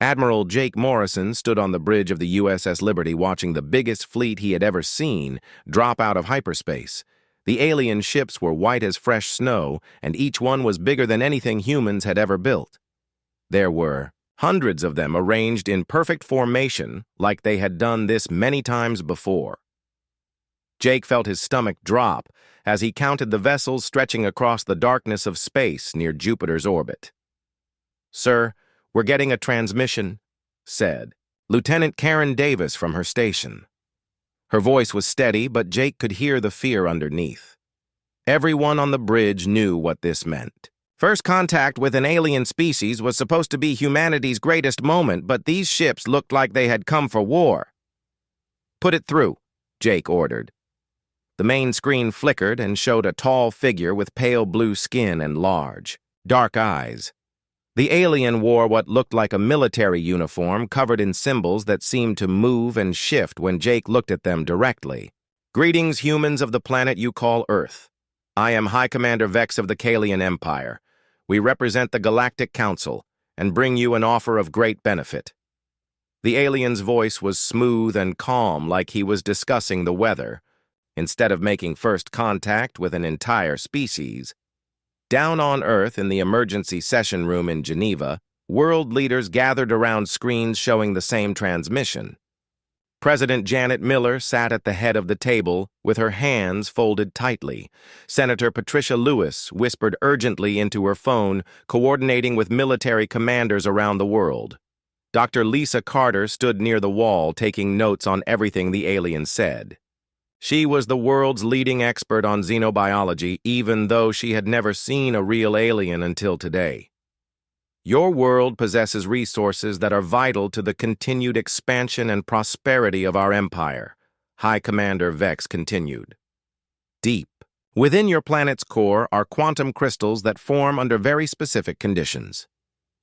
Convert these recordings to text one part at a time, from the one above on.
Admiral Jake Morrison stood on the bridge of the USS Liberty watching the biggest fleet he had ever seen drop out of hyperspace. The alien ships were white as fresh snow, and each one was bigger than anything humans had ever built. There were hundreds of them arranged in perfect formation like they had done this many times before. Jake felt his stomach drop as he counted the vessels stretching across the darkness of space near Jupiter's orbit. "Sir, we're getting a transmission," said Lieutenant Karen Davis from her station. Her voice was steady, but Jake could hear the fear underneath. Everyone on the bridge knew what this meant. First contact with an alien species was supposed to be humanity's greatest moment, but these ships looked like they had come for war. "Put it through," Jake ordered. The main screen flickered and showed a tall figure with pale blue skin and large, dark eyes. The alien wore what looked like a military uniform covered in symbols that seemed to move and shift when Jake looked at them directly. "Greetings, humans of the planet you call Earth. I am High Commander Vex of the Kalian Empire. We represent the Galactic Council and bring you an offer of great benefit." The alien's voice was smooth and calm, like he was discussing the weather, instead of making first contact with an entire species. Down on Earth in the emergency session room in Geneva, world leaders gathered around screens showing the same transmission. President Janet Miller sat at the head of the table with her hands folded tightly. Senator Patricia Lewis whispered urgently into her phone, coordinating with military commanders around the world. Dr. Lisa Carter stood near the wall, taking notes on everything the alien said. She was the world's leading expert on xenobiology, even though she had never seen a real alien until today. "Your world possesses resources that are vital to the continued expansion and prosperity of our empire," High Commander Vex continued. "Deep within your planet's core are quantum crystals that form under very specific conditions.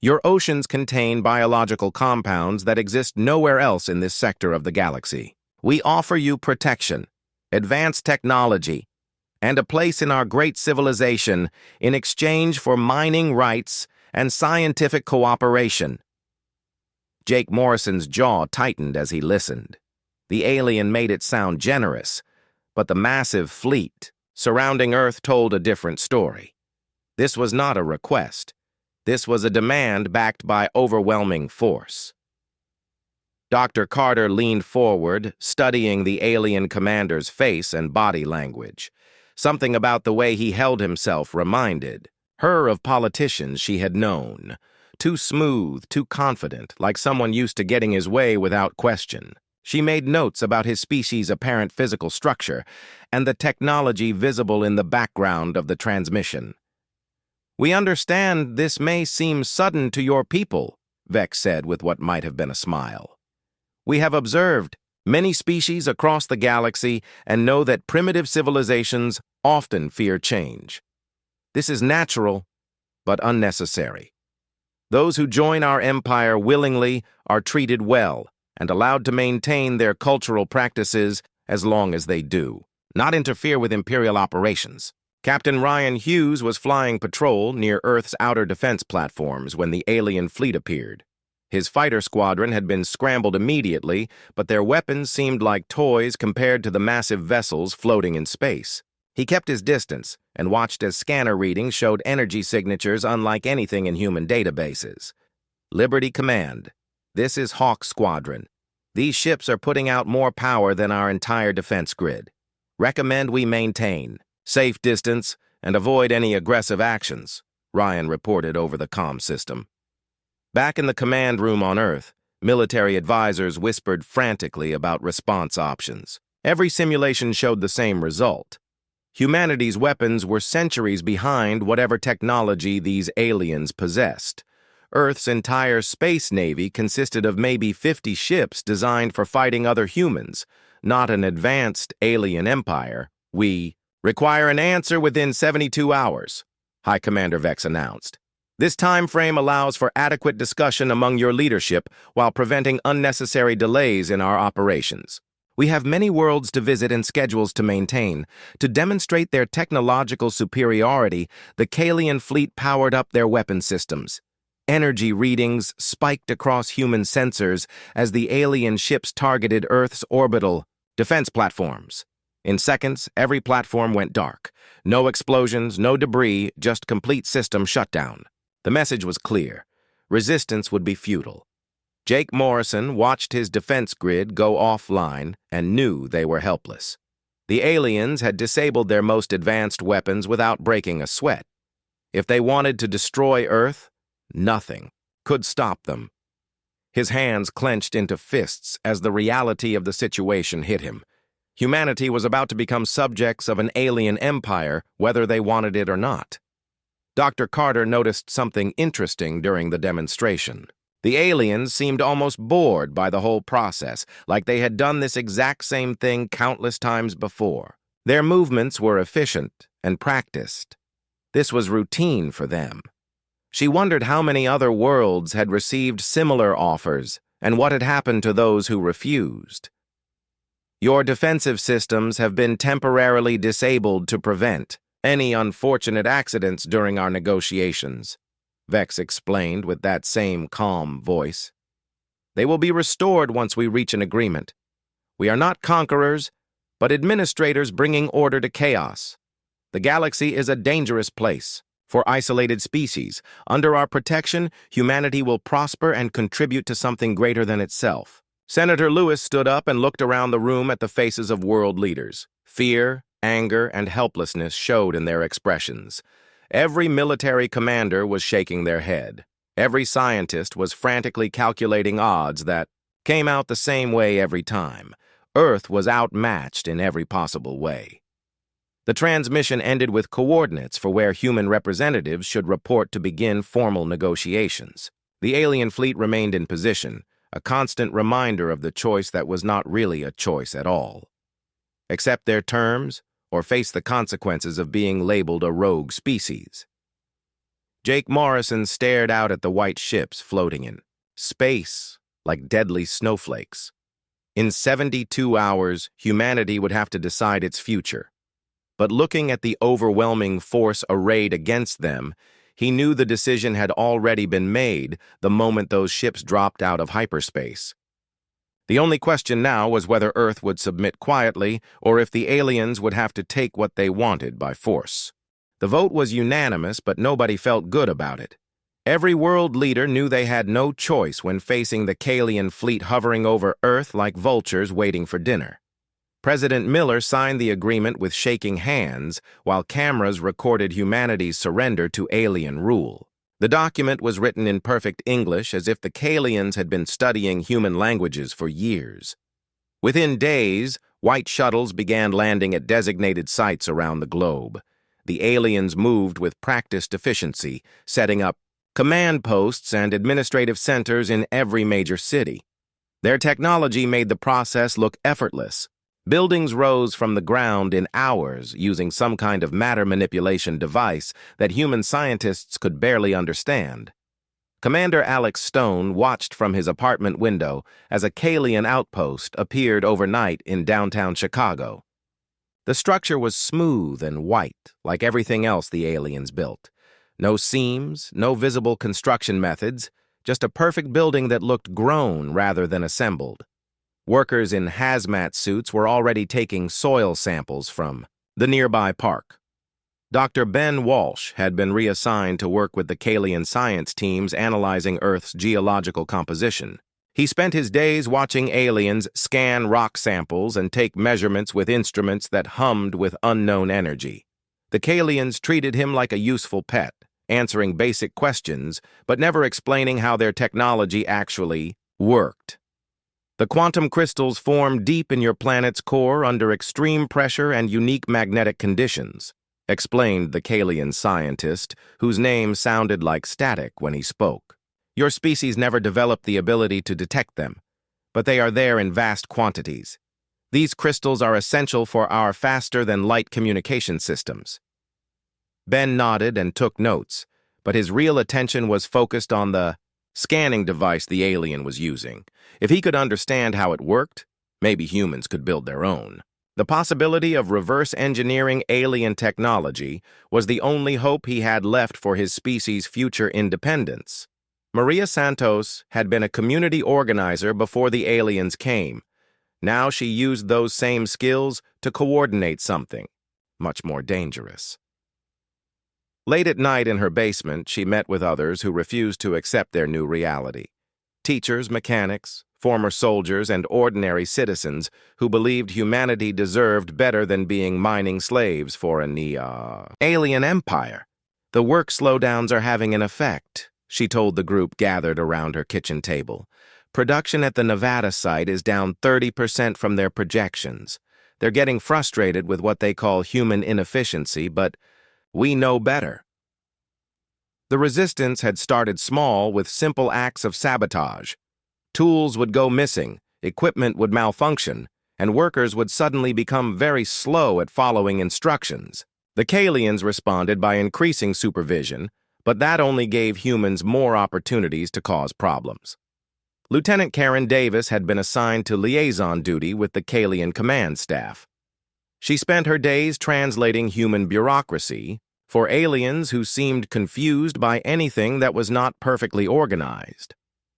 Your oceans contain biological compounds that exist nowhere else in this sector of the galaxy. We offer you protection, advanced technology, and a place in our great civilization in exchange for mining rights and scientific cooperation." Jake Morrison's jaw tightened as he listened. The alien made it sound generous, but the massive fleet surrounding Earth told a different story. This was not a request. This was a demand backed by overwhelming force. Dr. Carter leaned forward, studying the alien commander's face and body language. Something about the way he held himself reminded her of politicians she had known. Too smooth, too confident, like someone used to getting his way without question. She made notes about his species' apparent physical structure and the technology visible in the background of the transmission. "We understand this may seem sudden to your people," Vex said with what might have been a smile. "We have observed many species across the galaxy and know that primitive civilizations often fear change. This is natural, but unnecessary. Those who join our empire willingly are treated well and allowed to maintain their cultural practices as long as they do, not interfere with Imperial operations." Captain Ryan Hughes was flying patrol near Earth's outer defense platforms when the alien fleet appeared. His fighter squadron had been scrambled immediately, but their weapons seemed like toys compared to the massive vessels floating in space. He kept his distance and watched as scanner readings showed energy signatures unlike anything in human databases. "Liberty Command, this is Hawk Squadron. These ships are putting out more power than our entire defense grid. Recommend we maintain safe distance and avoid any aggressive actions," Ryan reported over the comm system. Back in the command room on Earth, military advisors whispered frantically about response options. Every simulation showed the same result. Humanity's weapons were centuries behind whatever technology these aliens possessed. Earth's entire space navy consisted of maybe 50 ships designed for fighting other humans, not an advanced alien empire. "We require an answer within 72 hours, High Commander Vex announced. "This time frame allows for adequate discussion among your leadership while preventing unnecessary delays in our operations. We have many worlds to visit and schedules to maintain. To demonstrate their technological superiority, the Kalian fleet powered up their weapon systems. Energy readings spiked across human sensors as the alien ships targeted Earth's orbital defense platforms. In seconds, every platform went dark. No explosions, no debris, just complete system shutdown. The message was clear. Resistance would be futile. Jake Morrison watched his defense grid go offline and knew they were helpless. The aliens had disabled their most advanced weapons without breaking a sweat. If they wanted to destroy Earth, nothing could stop them. His hands clenched into fists as the reality of the situation hit him. Humanity was about to become subjects of an alien empire, whether they wanted it or not. Dr. Carter noticed something interesting during the demonstration. The aliens seemed almost bored by the whole process, like they had done this exact same thing countless times before. Their movements were efficient and practiced. This was routine for them. She wondered how many other worlds had received similar offers and what had happened to those who refused. Your defensive systems have been temporarily disabled to prevent any unfortunate accidents during our negotiations, Vex explained with that same calm voice. They will be restored once we reach an agreement. We are not conquerors, but administrators bringing order to chaos. The galaxy is a dangerous place for isolated species. Under our protection, humanity will prosper and contribute to something greater than itself. Senator Lewis stood up and looked around the room at the faces of world leaders. Fear, anger, and helplessness showed in their expressions. Every military commander was shaking their head. Every scientist was frantically calculating odds that came out the same way every time. Earth was outmatched in every possible way. The transmission ended with coordinates for where human representatives should report to begin formal negotiations. The alien fleet remained in position, a constant reminder of the choice that was not really a choice at all. Accept their terms, or face the consequences of being labeled a rogue species. Jake Morrison stared out at the white ships floating in space like deadly snowflakes. In 72 hours, humanity would have to decide its future. But looking at the overwhelming force arrayed against them, he knew the decision had already been made the moment those ships dropped out of hyperspace. The only question now was whether Earth would submit quietly or if the aliens would have to take what they wanted by force. The vote was unanimous, but nobody felt good about it. Every world leader knew they had no choice when facing the Kalian fleet hovering over Earth like vultures waiting for dinner. President Miller signed the agreement with shaking hands while cameras recorded humanity's surrender to alien rule. The document was written in perfect English as if the Kalians had been studying human languages for years. Within days, white shuttles began landing at designated sites around the globe. The aliens moved with practiced efficiency, setting up command posts and administrative centers in every major city. Their technology made the process look effortless. Buildings rose from the ground in hours using some kind of matter manipulation device that human scientists could barely understand. Commander Alex Stone watched from his apartment window as a Kalian outpost appeared overnight in downtown Chicago. The structure was smooth and white, like everything else the aliens built. No seams, no visible construction methods, just a perfect building that looked grown rather than assembled. Workers in hazmat suits were already taking soil samples from the nearby park. Dr. Ben Walsh had been reassigned to work with the Kalian science teams analyzing Earth's geological composition. He spent his days watching aliens scan rock samples and take measurements with instruments that hummed with unknown energy. The Kalians treated him like a useful pet, answering basic questions, but never explaining how their technology actually worked. The quantum crystals form deep in your planet's core under extreme pressure and unique magnetic conditions, explained the Kalian scientist, whose name sounded like static when he spoke. Your species never developed the ability to detect them, but they are there in vast quantities. These crystals are essential for our faster-than-light communication systems. Ben nodded and took notes, but his real attention was focused on the scanning device the alien was using. If he could understand how it worked, maybe humans could build their own. The possibility of reverse engineering alien technology was the only hope he had left for his species' future independence. Maria Santos had been a community organizer before the aliens came. Now she used those same skills to coordinate something much more dangerous. Late at night in her basement, she met with others who refused to accept their new reality. Teachers, mechanics, former soldiers, and ordinary citizens who believed humanity deserved better than being mining slaves for an alien empire. The work slowdowns are having an effect, she told the group gathered around her kitchen table. Production at the Nevada site is down 30% from their projections. They're getting frustrated with what they call human inefficiency, but we know better. The resistance had started small with simple acts of sabotage. Tools would go missing, equipment would malfunction, and workers would suddenly become very slow at following instructions. The Kalians responded by increasing supervision, but that only gave humans more opportunities to cause problems. Lieutenant Karen Davis had been assigned to liaison duty with the Kalian command staff. She spent her days translating human bureaucracy for aliens who seemed confused by anything that was not perfectly organized.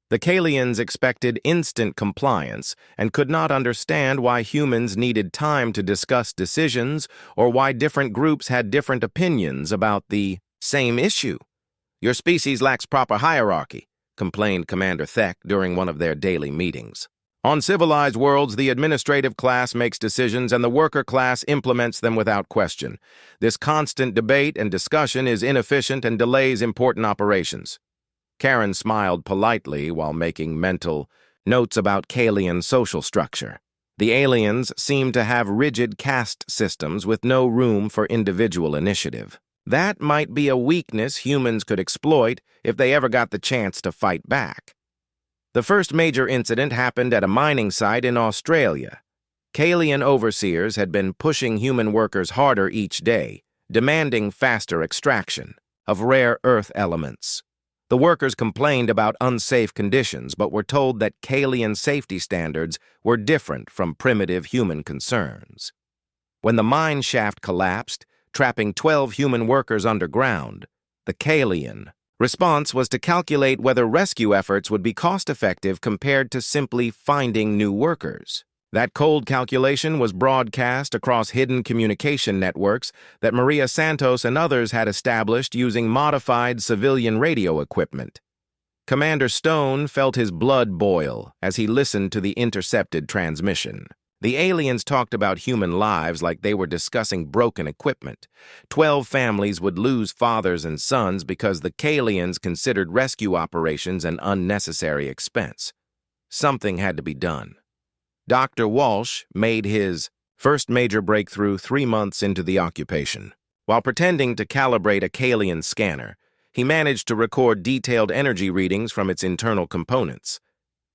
The Kalians expected instant compliance and could not understand why humans needed time to discuss decisions or why different groups had different opinions about the same issue. "Your species lacks proper hierarchy," complained Commander Thek during one of their daily meetings. "On civilized worlds, the administrative class makes decisions and the worker class implements them without question. This constant debate and discussion is inefficient and delays important operations." Karen smiled politely while making mental notes about Kalian social structure. The aliens seemed to have rigid caste systems with no room for individual initiative. That might be a weakness humans could exploit if they ever got the chance to fight back. The first major incident happened at a mining site in Australia. Kalian overseers had been pushing human workers harder each day, demanding faster extraction of rare earth elements. The workers complained about unsafe conditions, but were told that Kalian safety standards were different from primitive human concerns. When the mine shaft collapsed, trapping 12 human workers underground, the Kalian response was to calculate whether rescue efforts would be cost-effective compared to simply finding new workers. That cold calculation was broadcast across hidden communication networks that Maria Santos and others had established using modified civilian radio equipment. Commander Stone felt his blood boil as he listened to the intercepted transmission. The aliens talked about human lives like they were discussing broken equipment. 12 families would lose fathers and sons because the Kalians considered rescue operations an unnecessary expense. Something had to be done. Dr. Walsh made his first major breakthrough 3 months into the occupation. While pretending to calibrate a Kalian scanner, he managed to record detailed energy readings from its internal components.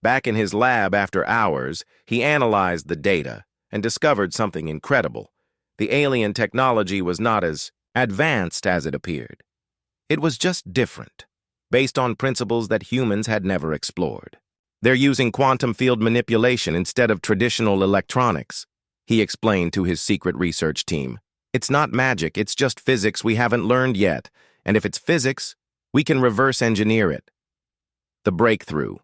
Back in his lab after hours, he analyzed the data and discovered something incredible. The alien technology was not as advanced as it appeared. It was just different, based on principles that humans had never explored. "They're using quantum field manipulation instead of traditional electronics," he explained to his secret research team. "It's not magic, it's just physics we haven't learned yet, and if it's physics, we can reverse engineer it." The breakthrough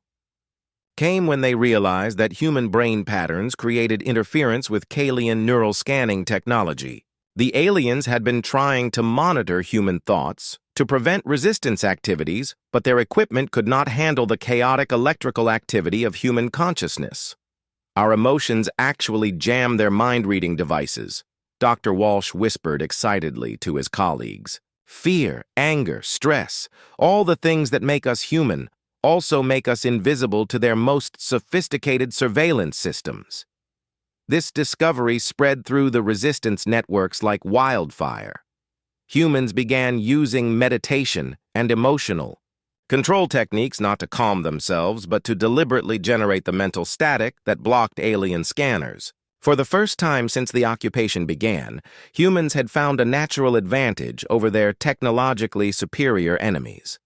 came when they realized that human brain patterns created interference with Kalian neural scanning technology. The aliens had been trying to monitor human thoughts to prevent resistance activities, but their equipment could not handle the chaotic electrical activity of human consciousness. "Our emotions actually jam their mind-reading devices," Dr. Walsh whispered excitedly to his colleagues. "Fear, anger, stress, all the things that make us human, also make us invisible to their most sophisticated surveillance systems." This discovery spread through the resistance networks like wildfire. Humans began using meditation and emotional control techniques not to calm themselves, but to deliberately generate the mental static that blocked alien scanners. For the first time since the occupation began, humans had found a natural advantage over their technologically superior enemies.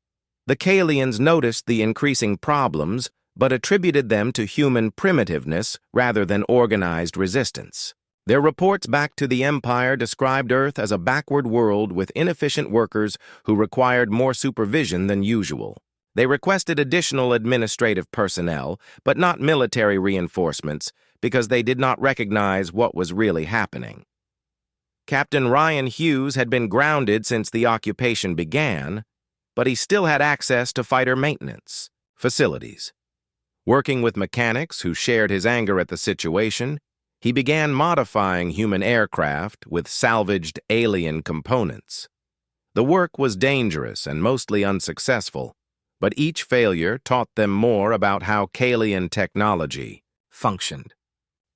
The Kalians noticed the increasing problems, but attributed them to human primitiveness rather than organized resistance. Their reports back to the Empire described Earth as a backward world with inefficient workers who required more supervision than usual. They requested additional administrative personnel, but not military reinforcements, because they did not recognize what was really happening. Captain Ryan Hughes had been grounded since the occupation began, but he still had access to fighter maintenance facilities. Working with mechanics who shared his anger at the situation, he began modifying human aircraft with salvaged alien components. The work was dangerous and mostly unsuccessful, but each failure taught them more about how Kalian technology functioned.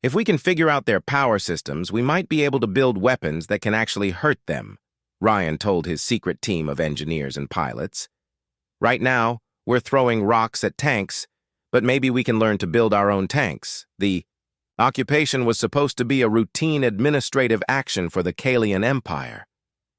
If we can figure out their power systems, we might be able to build weapons that can actually hurt them, Ryan told his secret team of engineers and pilots. Right now, we're throwing rocks at tanks, but maybe we can learn to build our own tanks. The occupation was supposed to be a routine administrative action for the Kalian Empire.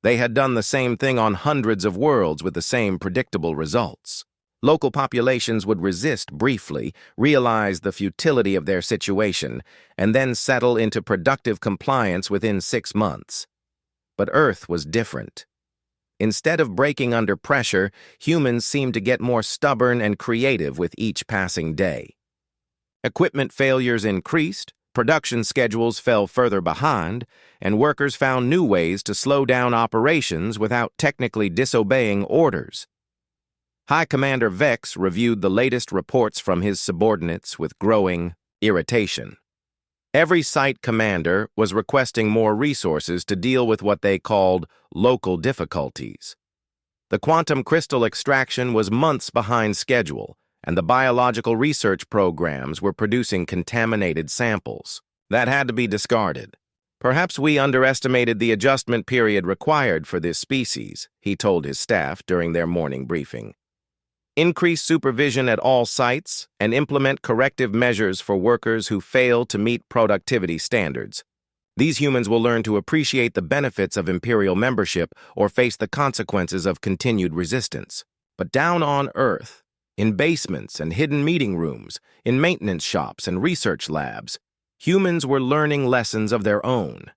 They had done the same thing on hundreds of worlds with the same predictable results. Local populations would resist briefly, realize the futility of their situation, and then settle into productive compliance within 6 months. But Earth was different. Instead of breaking under pressure, humans seemed to get more stubborn and creative with each passing day. Equipment failures increased, production schedules fell further behind, and workers found new ways to slow down operations without technically disobeying orders. High Commander Vex reviewed the latest reports from his subordinates with growing irritation. Every site commander was requesting more resources to deal with what they called local difficulties. The quantum crystal extraction was months behind schedule, and the biological research programs were producing contaminated samples that had to be discarded. Perhaps we underestimated the adjustment period required for this species, he told his staff during their morning briefing. Increase supervision at all sites and implement corrective measures for workers who fail to meet productivity standards. These humans will learn to appreciate the benefits of Imperial membership or face the consequences of continued resistance. But down on Earth, in basements and hidden meeting rooms, in maintenance shops and research labs, humans were learning lessons of their own.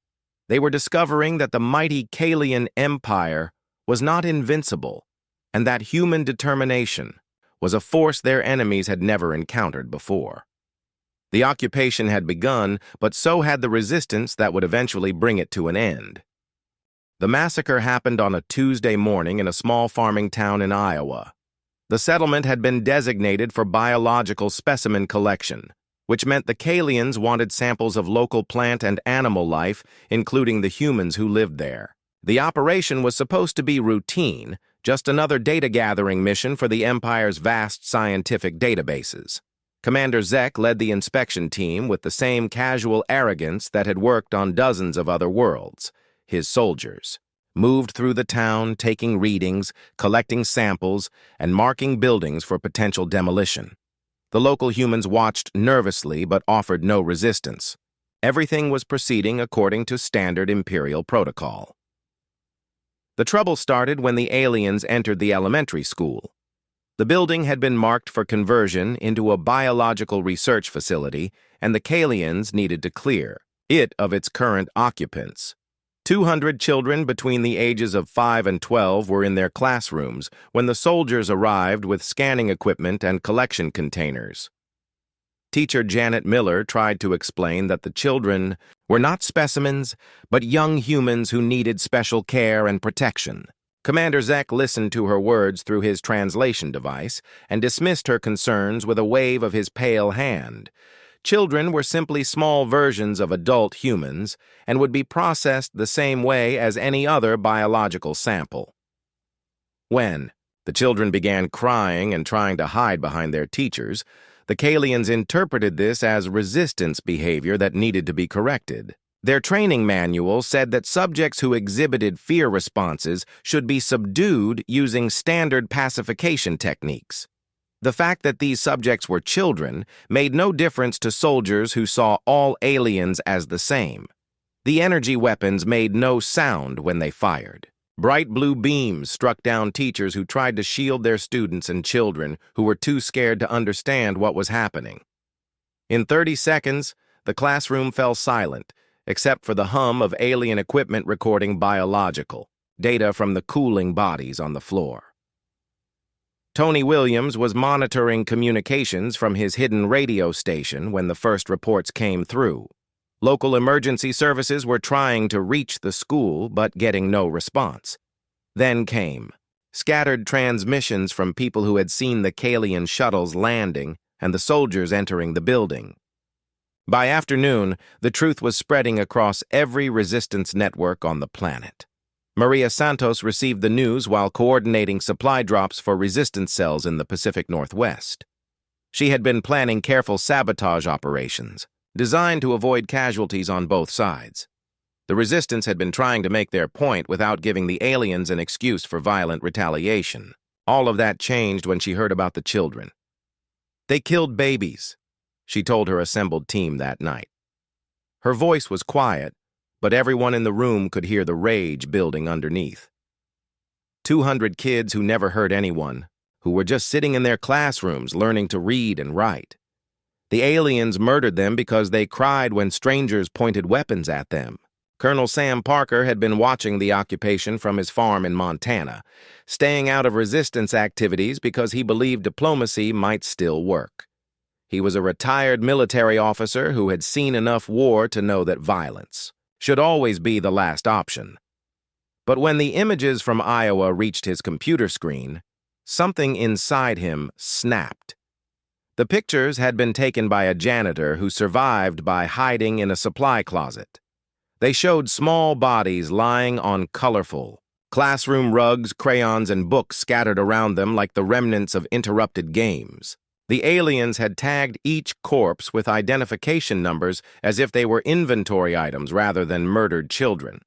They were discovering that the mighty Kalian Empire was not invincible, and that human determination was a force their enemies had never encountered before. The occupation had begun, but so had the resistance that would eventually bring it to an end. The massacre happened on a Tuesday morning in a small farming town in Iowa. The settlement had been designated for biological specimen collection, which meant the Kalians wanted samples of local plant and animal life, including the humans who lived there. The operation was supposed to be routine, just another data-gathering mission for the Empire's vast scientific databases. Commander Zek led the inspection team with the same casual arrogance that had worked on dozens of other worlds. His soldiers moved through the town, taking readings, collecting samples, and marking buildings for potential demolition. The local humans watched nervously but offered no resistance. Everything was proceeding according to standard Imperial protocol. The trouble started when the aliens entered the elementary school. The building had been marked for conversion into a biological research facility, and the Kalians needed to clear it of its current occupants. 200 children between the ages of 5 and 12 were in their classrooms when the soldiers arrived with scanning equipment and collection containers. Teacher Janet Miller tried to explain that the children were not specimens, but young humans who needed special care and protection. Commander Zek listened to her words through his translation device and dismissed her concerns with a wave of his pale hand. Children were simply small versions of adult humans and would be processed the same way as any other biological sample. When the children began crying and trying to hide behind their teachers, the Kalians interpreted this as resistance behavior that needed to be corrected. Their training manual said that subjects who exhibited fear responses should be subdued using standard pacification techniques. The fact that these subjects were children made no difference to soldiers who saw all aliens as the same. The energy weapons made no sound when they fired. Bright blue beams struck down teachers who tried to shield their students and children who were too scared to understand what was happening. In 30 seconds, the classroom fell silent, except for the hum of alien equipment recording biological data from the cooling bodies on the floor. Tony Williams was monitoring communications from his hidden radio station when the first reports came through. Local emergency services were trying to reach the school, but getting no response. Then came scattered transmissions from people who had seen the Kalian shuttles landing and the soldiers entering the building. By afternoon, the truth was spreading across every resistance network on the planet. Maria Santos received the news while coordinating supply drops for resistance cells in the Pacific Northwest. She had been planning careful sabotage operations, designed to avoid casualties on both sides. The resistance had been trying to make their point without giving the aliens an excuse for violent retaliation. All of that changed when she heard about the children. "They killed babies," she told her assembled team that night. Her voice was quiet, but everyone in the room could hear the rage building underneath. 200 kids who never hurt anyone, who were just sitting in their classrooms learning to read and write. The aliens murdered them because they cried when strangers pointed weapons at them. Colonel Sam Parker had been watching the occupation from his farm in Montana, staying out of resistance activities because he believed diplomacy might still work. He was a retired military officer who had seen enough war to know that violence should always be the last option. But when the images from Iowa reached his computer screen, something inside him snapped. The pictures had been taken by a janitor who survived by hiding in a supply closet. They showed small bodies lying on colorful classroom rugs, crayons, and books scattered around them like the remnants of interrupted games. The aliens had tagged each corpse with identification numbers as if they were inventory items rather than murdered children.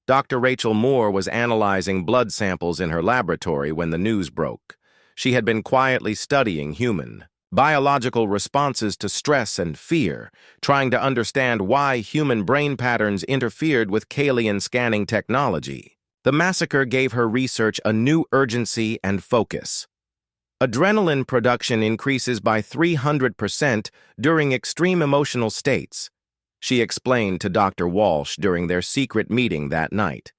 Dr. Rachel Moore was analyzing blood samples in her laboratory when the news broke. She had been quietly studying human biological responses to stress and fear, trying to understand why human brain patterns interfered with Kalian scanning technology. The massacre gave her research a new urgency and focus. Adrenaline production increases by 300% during extreme emotional states, she explained to Dr. Walsh during their secret meeting that night.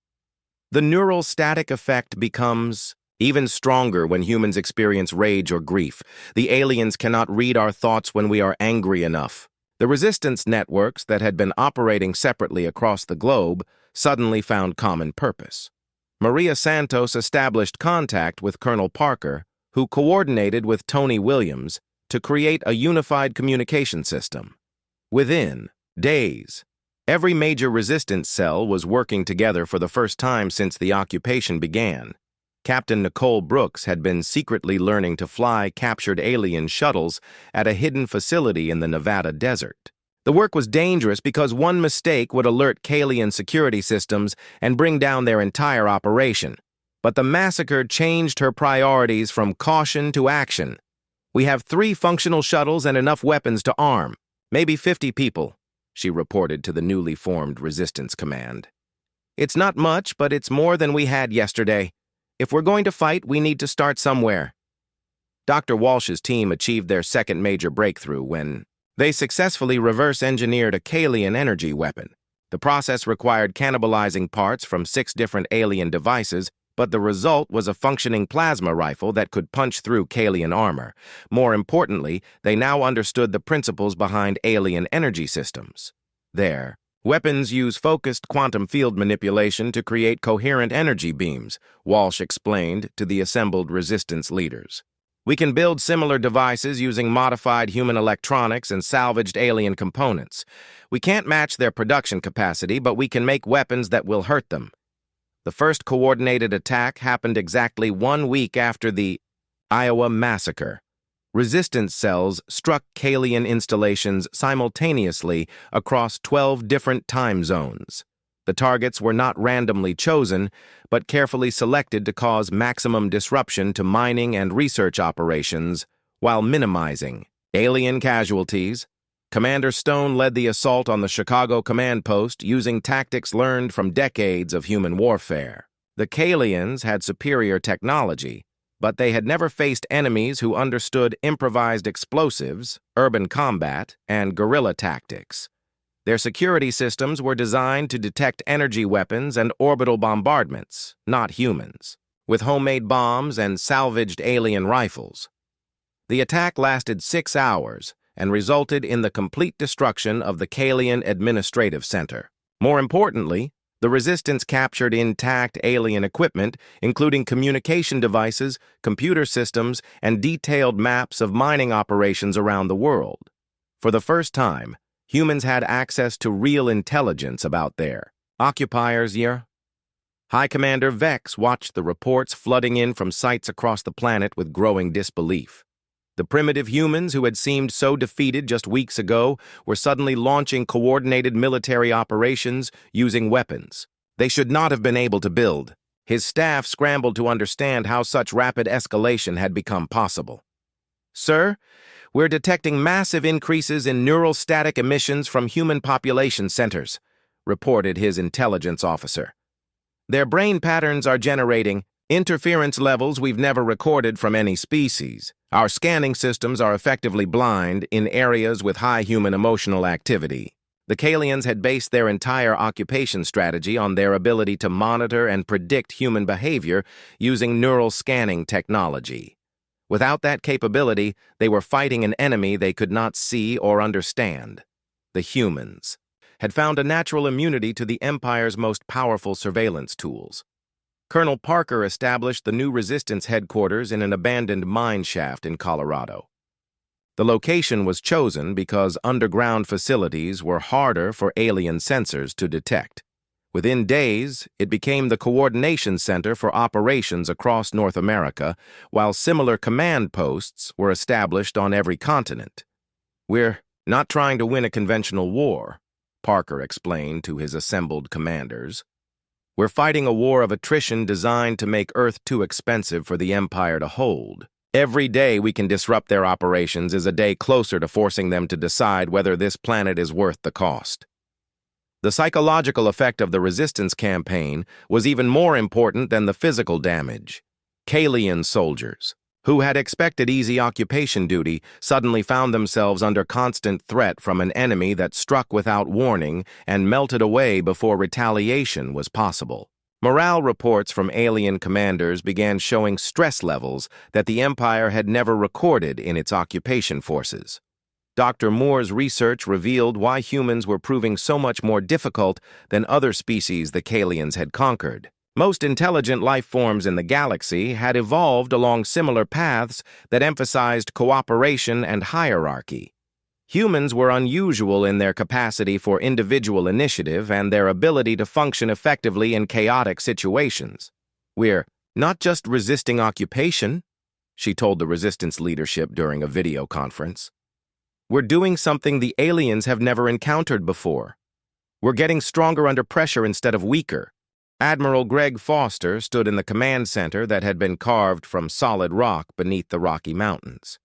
The neural static effect becomes even stronger when humans experience rage or grief. The aliens cannot read our thoughts when we are angry enough. The resistance networks that had been operating separately across the globe suddenly found common purpose. Maria Santos established contact with Colonel Parker, who coordinated with Tony Williams to create a unified communication system. Within days, every major resistance cell was working together for the first time since the occupation began. Captain Nicole Brooks had been secretly learning to fly captured alien shuttles at a hidden facility in the Nevada desert. The work was dangerous because one mistake would alert Kalian security systems and bring down their entire operation. But the massacre changed her priorities from caution to action. "We have 3 functional shuttles and enough weapons to arm, maybe 50 people," she reported to the newly formed Resistance Command. "It's not much, but it's more than we had yesterday. If we're going to fight, we need to start somewhere." Dr. Walsh's team achieved their second major breakthrough when they successfully reverse-engineered a Kalian energy weapon. The process required cannibalizing parts from 6 different alien devices, but the result was a functioning plasma rifle that could punch through Kalian armor. More importantly, they now understood the principles behind alien energy systems. Their weapons use focused quantum field manipulation to create coherent energy beams, Walsh explained to the assembled resistance leaders. "We can build similar devices using modified human electronics and salvaged alien components. We can't match their production capacity, but we can make weapons that will hurt them." The first coordinated attack happened exactly 1 week after the Iowa massacre. Resistance cells struck Kalian installations simultaneously across 12 different time zones. The targets were not randomly chosen, but carefully selected to cause maximum disruption to mining and research operations while minimizing alien casualties. Commander Stone led the assault on the Chicago command post using tactics learned from decades of human warfare. The Kalians had superior technology, but they had never faced enemies who understood improvised explosives, urban combat, and guerrilla tactics. Their security systems were designed to detect energy weapons and orbital bombardments, not humans. with homemade bombs and salvaged alien rifles. The attack lasted 6 hours and resulted in the complete destruction of the Kalian Administrative Center. More importantly, the Resistance captured intact alien equipment, including communication devices, computer systems, and detailed maps of mining operations around the world. For the first time, humans had access to real intelligence about their occupiers. High Commander Vex watched the reports flooding in from sites across the planet with growing disbelief. The primitive humans who had seemed so defeated just weeks ago were suddenly launching coordinated military operations using weapons they should not have been able to build. His staff scrambled to understand how such rapid escalation had become possible. "Sir, we're detecting massive increases in neural static emissions from human population centers," reported his intelligence officer. "Their brain patterns are generating interference levels we've never recorded from any species. Our scanning systems are effectively blind in areas with high human emotional activity." The Kalians had based their entire occupation strategy on their ability to monitor and predict human behavior using neural scanning technology. Without that capability, they were fighting an enemy they could not see or understand. The humans had found a natural immunity to the Empire's most powerful surveillance tools. Colonel Parker established the new Resistance headquarters in an abandoned mine shaft in Colorado. The location was chosen because underground facilities were harder for alien sensors to detect. Within days, it became the coordination center for operations across North America, while similar command posts were established on every continent. "We're not trying to win a conventional war," Parker explained to his assembled commanders. "We're fighting a war of attrition designed to make Earth too expensive for the Empire to hold. Every day we can disrupt their operations is a day closer to forcing them to decide whether this planet is worth the cost." The psychological effect of the Resistance campaign was even more important than the physical damage. Kalian soldiers, who had expected easy occupation duty, suddenly found themselves under constant threat from an enemy that struck without warning and melted away before retaliation was possible. Morale reports from alien commanders began showing stress levels that the Empire had never recorded in its occupation forces. Dr. Moore's research revealed why humans were proving so much more difficult than other species the Kalians had conquered. Most intelligent life forms in the galaxy had evolved along similar paths that emphasized cooperation and hierarchy. Humans were unusual in their capacity for individual initiative and their ability to function effectively in chaotic situations. "We're not just resisting occupation," she told the Resistance leadership during a video conference. "We're doing something the aliens have never encountered before. We're getting stronger under pressure instead of weaker." Admiral Greg Foster stood in the command center that had been carved from solid rock beneath the Rocky Mountains.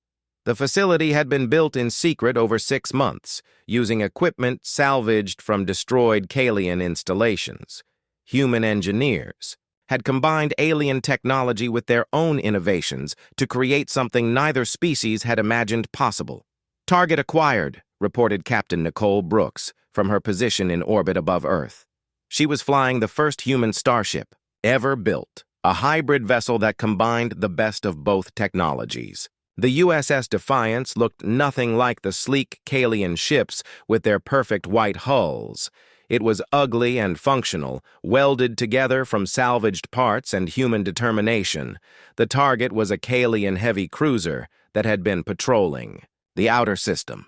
The facility had been built in secret over 6 months, using equipment salvaged from destroyed Kalian installations. Human engineers had combined alien technology with their own innovations to create something neither species had imagined possible. "Target acquired," reported Captain Nicole Brooks from her position in orbit above Earth. She was flying the first human starship ever built, a hybrid vessel that combined the best of both technologies. The USS Defiance looked nothing like the sleek Kalian ships with their perfect white hulls. It was ugly and functional, welded together from salvaged parts and human determination. The target was a Kalian heavy cruiser that had been patrolling the outer system.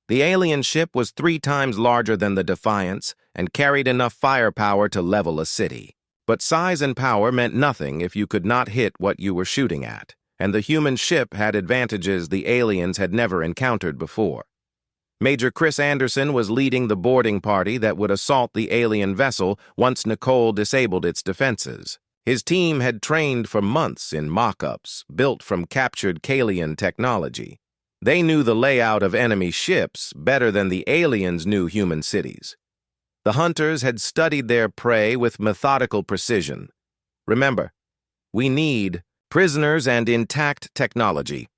The alien ship was 3 times larger than the Defiance and carried enough firepower to level a city. But size and power meant nothing if you could not hit what you were shooting at, and the human ship had advantages the aliens had never encountered before. Major Chris Anderson was leading the boarding party that would assault the alien vessel once Nicole disabled its defenses. His team had trained for months in mock-ups built from captured Kalian technology. They knew the layout of enemy ships better than the aliens knew human cities. The hunters had studied their prey with methodical precision. "Remember, we need prisoners and intact technology,"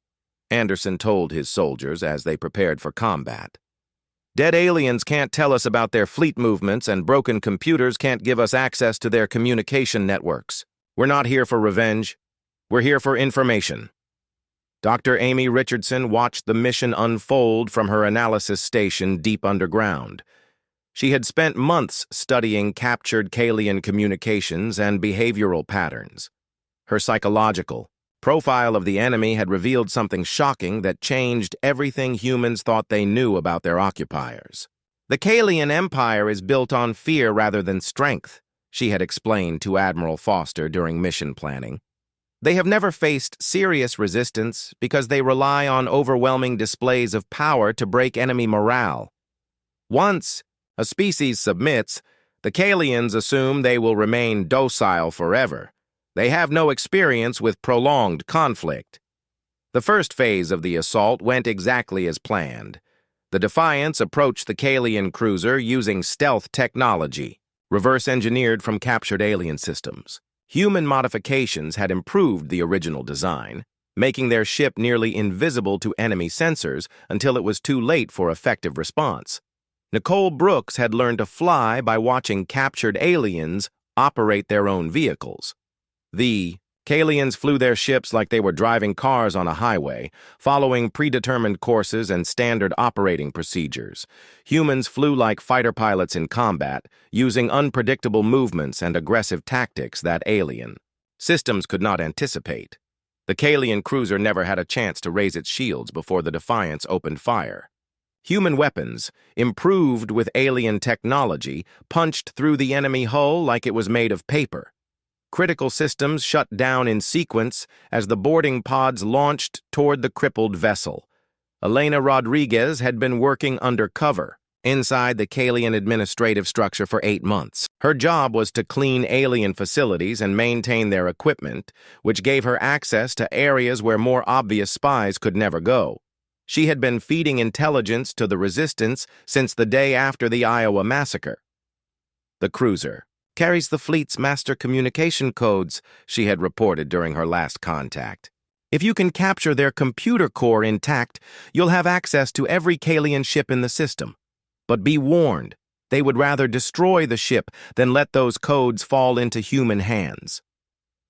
Anderson told his soldiers as they prepared for combat. "Dead aliens can't tell us about their fleet movements, and broken computers can't give us access to their communication networks." We're not here for revenge. We're here for information. Dr. Amy Richardson watched the mission unfold from her analysis station deep underground. She had spent months studying captured Kalian communications and behavioral patterns. Her psychological profile of the enemy had revealed something shocking that changed everything humans thought they knew about their occupiers. The Kalian Empire is built on fear rather than strength, she had explained to Admiral Foster during mission planning. They have never faced serious resistance because they rely on overwhelming displays of power to break enemy morale. Once a species submits, the Kalians assume they will remain docile forever. They have no experience with prolonged conflict. The first phase of the assault went exactly as planned. The Defiance approached the Kalian cruiser using stealth technology, reverse-engineered from captured alien systems. Human modifications had improved the original design, making their ship nearly invisible to enemy sensors until it was too late for effective response. Nicole Brooks had learned to fly by watching captured aliens operate their own vehicles. The Kalians flew their ships like they were driving cars on a highway, following predetermined courses and standard operating procedures. Humans flew like fighter pilots in combat, using unpredictable movements and aggressive tactics that alien systems could not anticipate. The Kalian cruiser never had a chance to raise its shields before the Defiance opened fire. Human weapons, improved with alien technology, punched through the enemy hull like it was made of paper. Critical systems shut down in sequence as the boarding pods launched toward the crippled vessel. Elena Rodriguez had been working undercover inside the Kalian administrative structure for 8 months. Her job was to clean alien facilities and maintain their equipment, which gave her access to areas where more obvious spies could never go. She had been feeding intelligence to the resistance since the day after the Iowa massacre. The cruiser carries the fleet's master communication codes, she had reported during her last contact. If you can capture their computer core intact, you'll have access to every Kalian ship in the system. But be warned, they would rather destroy the ship than let those codes fall into human hands.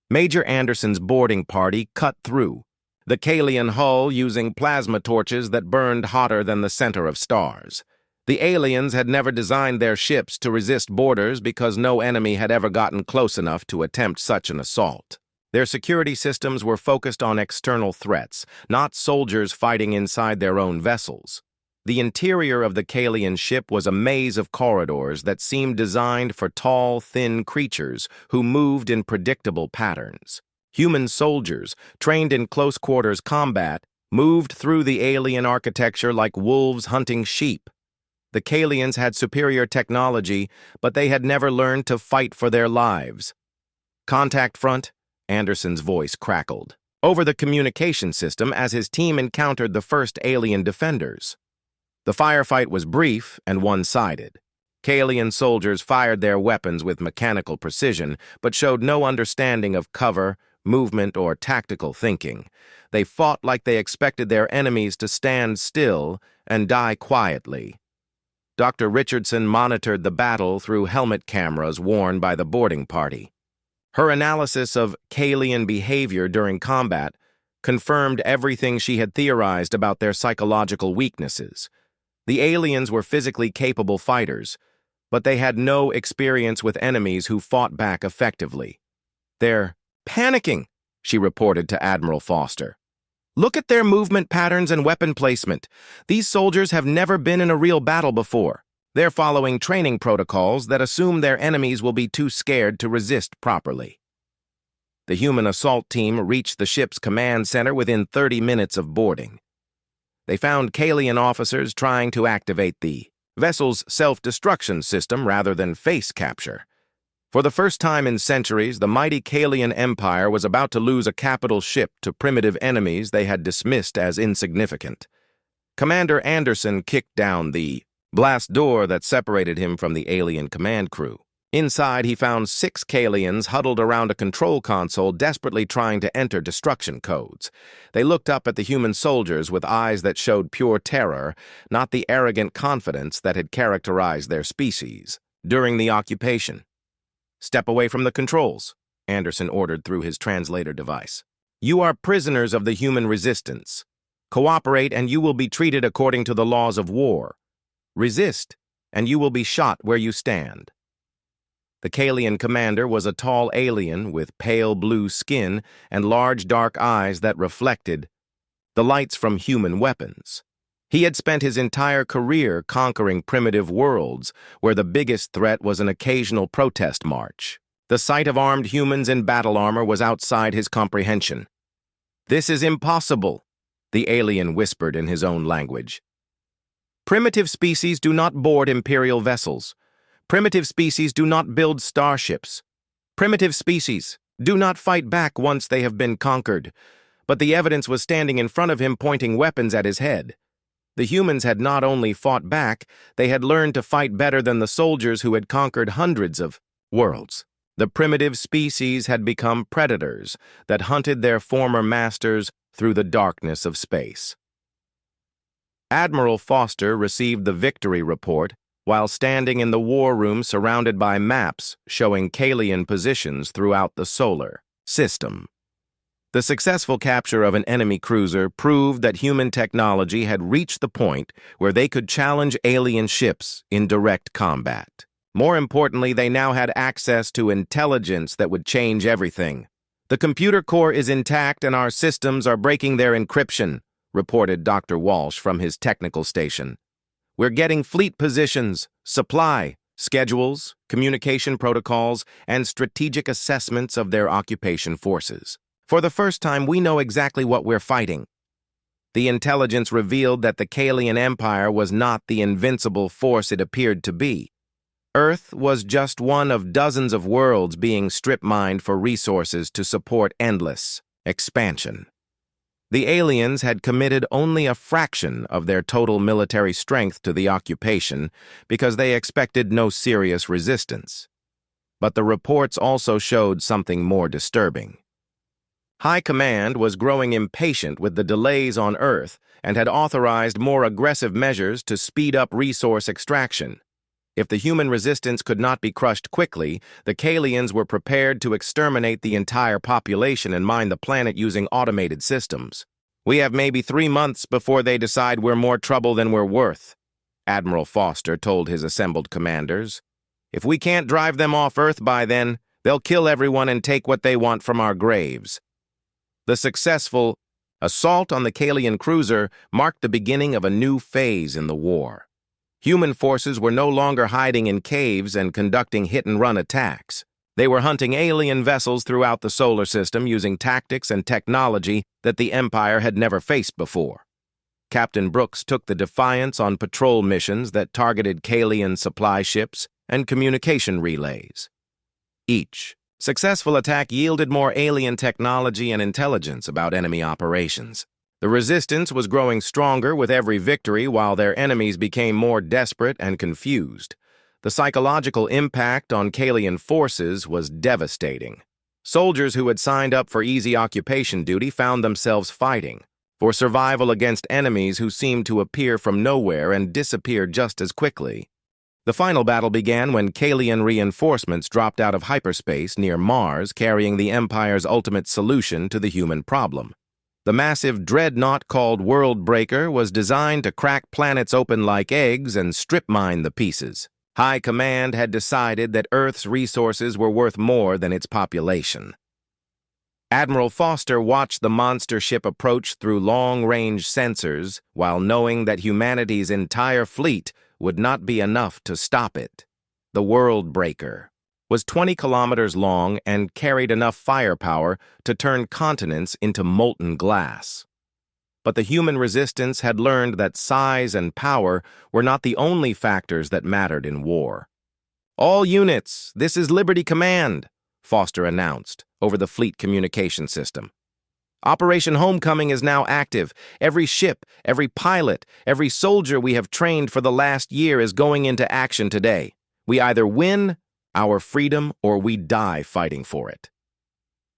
Major Anderson's boarding party cut through the Kalian hull using plasma torches that burned hotter than the center of stars. The aliens had never designed their ships to resist boarders because no enemy had ever gotten close enough to attempt such an assault. Their security systems were focused on external threats, not soldiers fighting inside their own vessels. The interior of the Kalian ship was a maze of corridors that seemed designed for tall, thin creatures who moved in predictable patterns. Human soldiers, trained in close-quarters combat, moved through the alien architecture like wolves hunting sheep. The Kalians had superior technology, but they had never learned to fight for their lives. Contact front, Anderson's voice crackled over the communication system as his team encountered the first alien defenders. The firefight was brief and one-sided. Kalian soldiers fired their weapons with mechanical precision, but showed no understanding of cover, movement, or tactical thinking. They fought like they expected their enemies to stand still and die quietly. Dr. Richardson monitored the battle through helmet cameras worn by the boarding party. Her analysis of Kalian behavior during combat confirmed everything she had theorized about their psychological weaknesses. The aliens were physically capable fighters, but they had no experience with enemies who fought back effectively. "They're panicking," she reported to Admiral Foster. "Look at their movement patterns and weapon placement. These soldiers have never been in a real battle before. They're following training protocols that assume their enemies will be too scared to resist properly." The human assault team reached the ship's command center within 30 minutes of boarding. They found Kalian officers trying to activate the vessel's self-destruction system rather than face capture. For the first time in centuries, the mighty Kalian Empire was about to lose a capital ship to primitive enemies they had dismissed as insignificant. Commander Anderson kicked down the blast door that separated him from the alien command crew. Inside, he found 6 Kalians huddled around a control console desperately trying to enter destruction codes. They looked up at the human soldiers with eyes that showed pure terror, not the arrogant confidence that had characterized their species during the occupation. "Step away from the controls," Anderson ordered through his translator device. "You are prisoners of the human resistance. Cooperate and you will be treated according to the laws of war. Resist, and you will be shot where you stand." The Kalian commander was a tall alien with pale blue skin and large dark eyes that reflected the lights from human weapons. He had spent his entire career conquering primitive worlds, where the biggest threat was an occasional protest march. The sight of armed humans in battle armor was outside his comprehension. "This is impossible," the alien whispered in his own language. "Primitive species do not board imperial vessels. Primitive species do not build starships. Primitive species do not fight back once they have been conquered." But the evidence was standing in front of him, pointing weapons at his head. The humans had not only fought back, they had learned to fight better than the soldiers who had conquered hundreds of worlds. The primitive species had become predators that hunted their former masters through the darkness of space. Admiral Foster received the victory report while standing in the war room surrounded by maps showing Kalian positions throughout the solar system. The successful capture of an enemy cruiser proved that human technology had reached the point where they could challenge alien ships in direct combat. More importantly, they now had access to intelligence that would change everything. "The computer core is intact and our systems are breaking their encryption," reported Dr. Walsh from his technical station. "We're getting fleet positions, supply, schedules, communication protocols, and strategic assessments of their occupation forces. For the first time, we know exactly what we're fighting." The intelligence revealed that the Kalian Empire was not the invincible force it appeared to be. Earth was just one of dozens of worlds being strip-mined for resources to support endless expansion. The aliens had committed only a fraction of their total military strength to the occupation because they expected no serious resistance. But the reports also showed something more disturbing. High Command was growing impatient with the delays on Earth and had authorized more aggressive measures to speed up resource extraction. If the human resistance could not be crushed quickly, the Kalians were prepared to exterminate the entire population and mine the planet using automated systems. "We have maybe 3 months before they decide we're more trouble than we're worth," Admiral Foster told his assembled commanders. "If we can't drive them off Earth by then, they'll kill everyone and take what they want from our graves." The successful assault on the Kalian cruiser marked the beginning of a new phase in the war. Human forces were no longer hiding in caves and conducting hit-and-run attacks. They were hunting alien vessels throughout the solar system using tactics and technology that the Empire had never faced before. Captain Brooks took the Defiance on patrol missions that targeted Kalian supply ships and communication relays. Each successful attack yielded more alien technology and intelligence about enemy operations. The resistance was growing stronger with every victory while their enemies became more desperate and confused. The psychological impact on Kalian forces was devastating. Soldiers who had signed up for easy occupation duty found themselves fighting for survival against enemies who seemed to appear from nowhere and disappear just as quickly. The final battle began when Kalian reinforcements dropped out of hyperspace near Mars, carrying the Empire's ultimate solution to the human problem. The massive dreadnought called World Breaker was designed to crack planets open like eggs and strip-mine the pieces. High Command had decided that Earth's resources were worth more than its population. Admiral Foster watched the monster ship approach through long-range sensors while knowing that humanity's entire fleet would not be enough to stop it. The World Breaker was 20 kilometers long and carried enough firepower to turn continents into molten glass. But the human resistance had learned that size and power were not the only factors that mattered in war. "All units, this is Liberty Command," Foster announced over the fleet communication system. "Operation Homecoming is now active. Every ship, every pilot, every soldier we have trained for the last year is going into action today. We either win our freedom or we die fighting for it."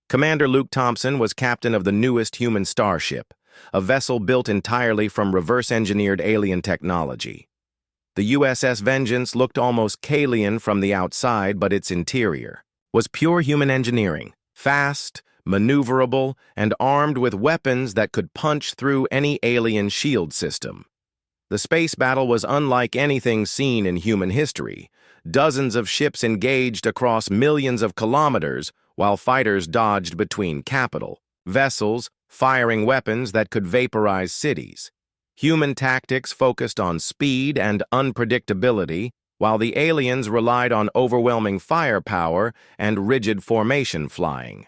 Commander Luke Thompson was captain of the newest human starship, a vessel built entirely from reverse-engineered alien technology. The USS Vengeance looked almost Kalian from the outside, but its interior was pure human engineering. fast, maneuverable, and armed with weapons that could punch through any alien shield system. The space battle was unlike anything seen in human history. Dozens of ships engaged across millions of kilometers, while fighters dodged between capital vessels, firing weapons that could vaporize cities. Human tactics focused on speed and unpredictability, while the aliens relied on overwhelming firepower and rigid formation flying.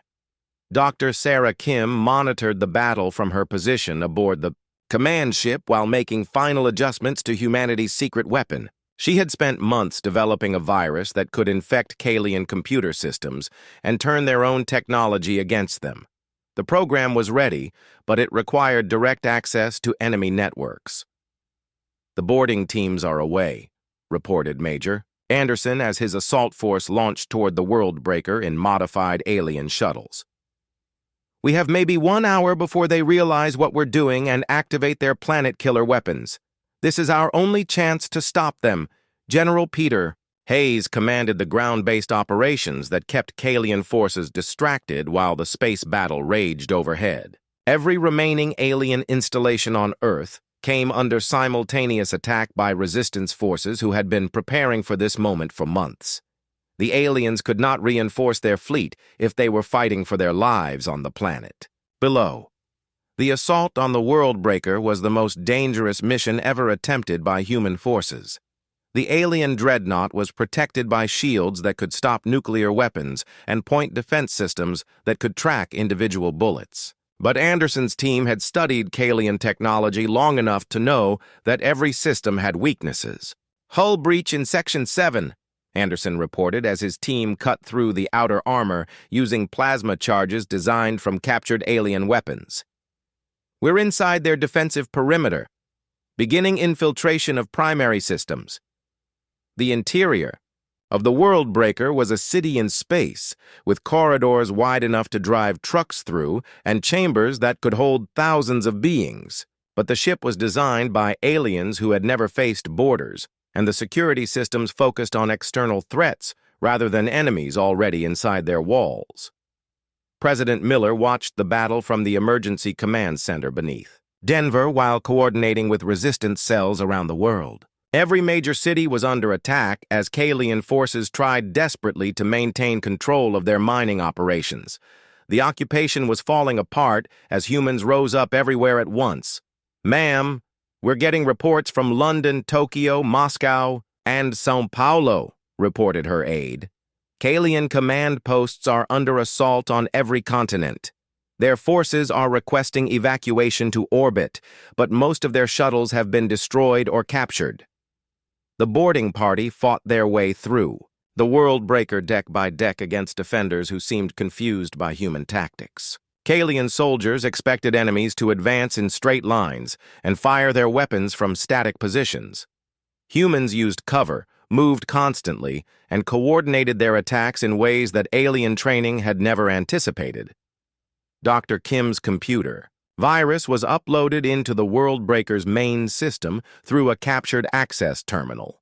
Dr. Sarah Kim monitored the battle from her position aboard the command ship while making final adjustments to humanity's secret weapon. She had spent months developing a virus that could infect Kalian computer systems and turn their own technology against them. The program was ready, but it required direct access to enemy networks. "The boarding teams are away," reported Major Anderson as his assault force launched toward the World Breaker in modified alien shuttles. "We have maybe 1 hour before they realize what we're doing and activate their planet-killer weapons. This is our only chance to stop them." General Peter Hayes commanded the ground-based operations that kept Kalian forces distracted while the space battle raged overhead. Every remaining alien installation on Earth came under simultaneous attack by resistance forces who had been preparing for this moment for months. The aliens could not reinforce their fleet if they were fighting for their lives on the planet. Below, the assault on the World Breaker was the most dangerous mission ever attempted by human forces. The alien dreadnought was protected by shields that could stop nuclear weapons and point defense systems that could track individual bullets. But Anderson's team had studied Kalian technology long enough to know that every system had weaknesses. "Hull breach in Section 7, Anderson reported as his team cut through the outer armor using plasma charges designed from captured alien weapons. "We're inside their defensive perimeter, beginning infiltration of primary systems." The interior of the World Breaker was a city in space, with corridors wide enough to drive trucks through and chambers that could hold thousands of beings. But the ship was designed by aliens who had never faced borders, and the security systems focused on external threats rather than enemies already inside their walls. President Miller watched the battle from the emergency command center beneath Denver while coordinating with resistance cells around the world. Every major city was under attack as Kalian forces tried desperately to maintain control of their mining operations. The occupation was falling apart as humans rose up everywhere at once. "Ma'am, we're getting reports from London, Tokyo, Moscow, and São Paulo," reported her aide. "Kalian command posts are under assault on every continent. Their forces are requesting evacuation to orbit, but most of their shuttles have been destroyed or captured." The boarding party fought their way through, the World Breaker deck by deck against defenders who seemed confused by human tactics. Kalian soldiers expected enemies to advance in straight lines and fire their weapons from static positions. Humans used cover, moved constantly, and coordinated their attacks in ways that alien training had never anticipated. Dr. Kim's computer virus was uploaded into the World Breaker's main system through a captured access terminal.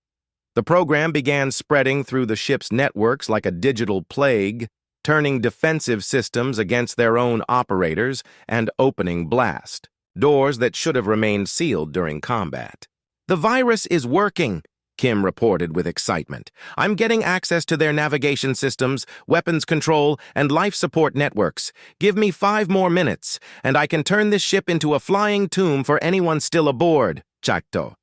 The program began spreading through the ship's networks like a digital plague, turning defensive systems against their own operators and opening blast doors that should have remained sealed during combat. "The virus is working," Kim reported with excitement. "I'm getting access to their navigation systems, weapons control, and life support networks. Give me 5 more minutes, and I can turn this ship into a flying tomb for anyone still aboard." Chakto.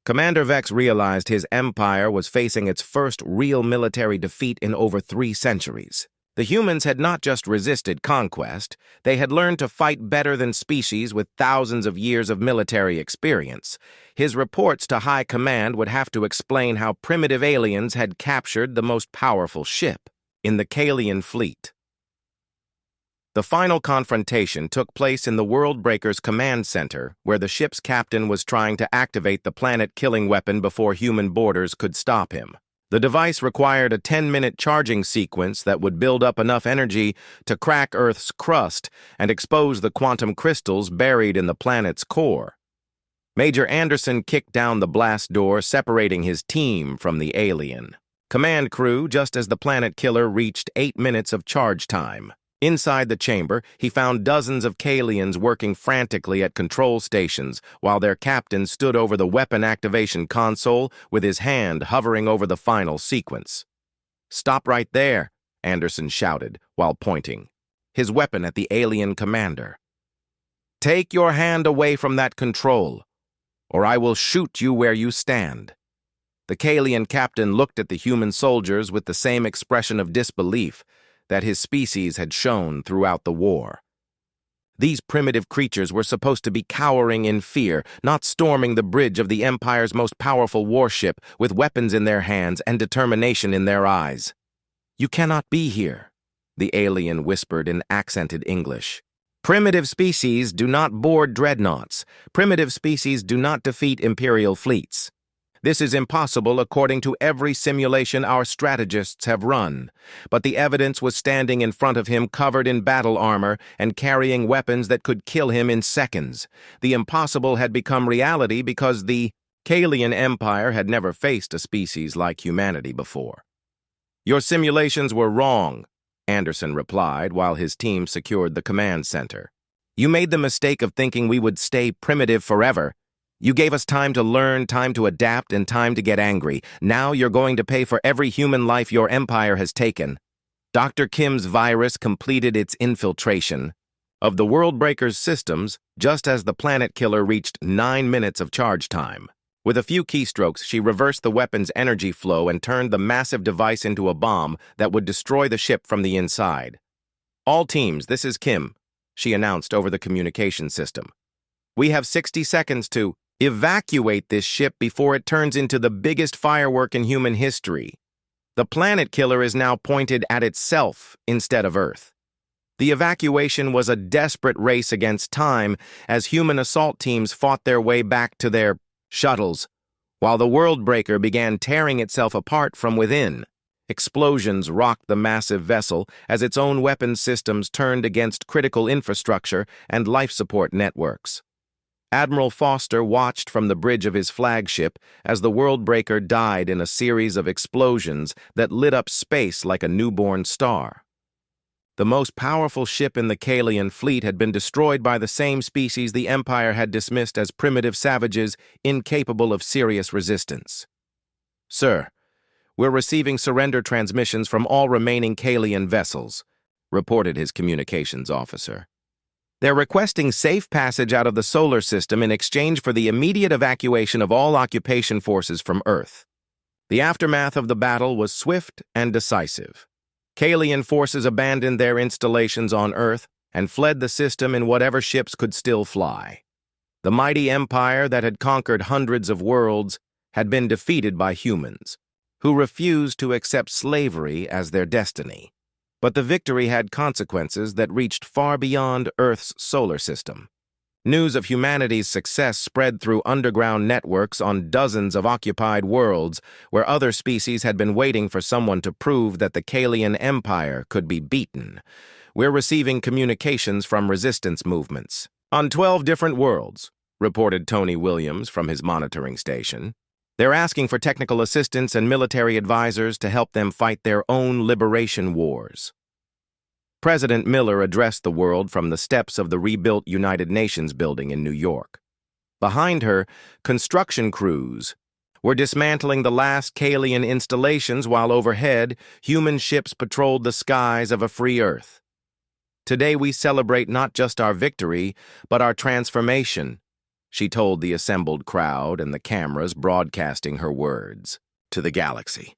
Commander Vex realized his empire was facing its first real military defeat in over 3 centuries. The humans had not just resisted conquest, they had learned to fight better than species with thousands of years of military experience. His reports to High Command would have to explain how primitive aliens had captured the most powerful ship in the Kalian fleet. The final confrontation took place in the World Breaker's command center, where the ship's captain was trying to activate the planet-killing weapon before human boarders could stop him. The device required a 10-minute charging sequence that would build up enough energy to crack Earth's crust and expose the quantum crystals buried in the planet's core. Major Anderson kicked down the blast door, separating his team from the alien command crew just as the planet killer reached 8 minutes of charge time. Inside the chamber, he found dozens of Kalians working frantically at control stations, while their captain stood over the weapon activation console with his hand hovering over the final sequence. "Stop right there," Anderson shouted, while pointing, his weapon at the alien commander. "Take your hand away from that control, or I will shoot you where you stand." The Kalian captain looked at the human soldiers with the same expression of disbelief that his species had shown throughout the war. These primitive creatures were supposed to be cowering in fear, not storming the bridge of the Empire's most powerful warship with weapons in their hands and determination in their eyes. "You cannot be here," the alien whispered in accented English. "Primitive species do not board dreadnoughts. Primitive species do not defeat Imperial fleets. This is impossible according to every simulation our strategists have run, but the evidence was standing in front of him covered in battle armor and carrying weapons that could kill him in seconds. The impossible had become reality because the Kalian Empire had never faced a species like humanity before. "Your simulations were wrong," Anderson replied while his team secured the command center. "You made the mistake of thinking we would stay primitive forever. You gave us time to learn, time to adapt, and time to get angry. Now you're going to pay for every human life your empire has taken." Dr. Kim's virus completed its infiltration of the Worldbreaker's systems just as the planet killer reached 9 minutes of charge time. With a few keystrokes, she reversed the weapon's energy flow and turned the massive device into a bomb that would destroy the ship from the inside. "All teams, this is Kim," she announced over the communication system. "We have 60 seconds to evacuate this ship before it turns into the biggest firework in human history. The planet killer is now pointed at itself instead of Earth." The evacuation was a desperate race against time as human assault teams fought their way back to their shuttles, while the Worldbreaker began tearing itself apart from within. Explosions rocked the massive vessel as its own weapons systems turned against critical infrastructure and life support networks. Admiral Foster watched from the bridge of his flagship as the Worldbreaker died in a series of explosions that lit up space like a newborn star. The most powerful ship in the Kalian fleet had been destroyed by the same species the Empire had dismissed as primitive savages incapable of serious resistance. "Sir, we're receiving surrender transmissions from all remaining Kalian vessels," reported his communications officer. "They're requesting safe passage out of the solar system in exchange for the immediate evacuation of all occupation forces from Earth." The aftermath of the battle was swift and decisive. Kalian forces abandoned their installations on Earth and fled the system in whatever ships could still fly. The mighty empire that had conquered hundreds of worlds had been defeated by humans, who refused to accept slavery as their destiny. But the victory had consequences that reached far beyond Earth's solar system. News of humanity's success spread through underground networks on dozens of occupied worlds where other species had been waiting for someone to prove that the Kalian Empire could be beaten. "We're receiving communications from resistance movements on 12 different worlds," reported Tony Williams from his monitoring station. "They're asking for technical assistance and military advisors to help them fight their own liberation wars." President Miller addressed the world from the steps of the rebuilt United Nations building in New York. Behind her, construction crews were dismantling the last Kalian installations while overhead, human ships patrolled the skies of a free Earth. "Today we celebrate not just our victory, but our transformation," she told the assembled crowd and the cameras broadcasting her words to the galaxy.